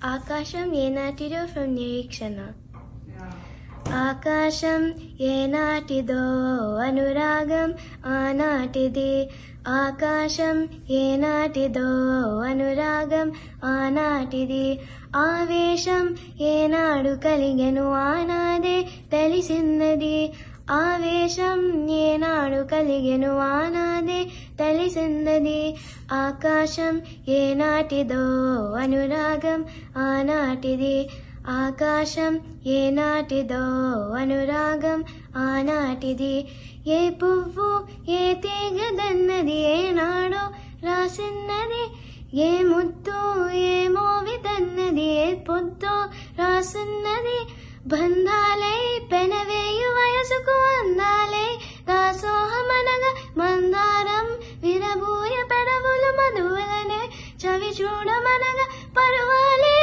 ఆకాశం ఏనాటిదో ఫ్రమ్ నిరీక్షణ. ఆకాశం ఏనాటిదో అనురాగం ఆనాటిది. ఆకాశం ఏనాటిదో అనురాగం ఆనాటిది. ఆవేశం ఏనాడు కలిగెను ఆనాదే తెలిసిన్నది. ఆవేశం ఏనాడు కలిగెను ఆనాదే తెలిసిన్నది. ఆకాశం ఏనాటిదో అనురాగం ఆనాటిది. ఆకాశం ఏనాటిదో అనురాగం ఆనాటిది. ఏ పువ్వు ఏ తీగదన్నది ఏనాడో రాసిన్నది. ఏ ముద్దు ఏ మోవిదన్నది ఏ పొద్దో రాసున్నది. బంధాలై పెనవేయు వయసుకు అందాలే దాసోహమనగా మందారం విరబూయ పెడవులు మధువులనే చవి చూడమనగా పరువాలే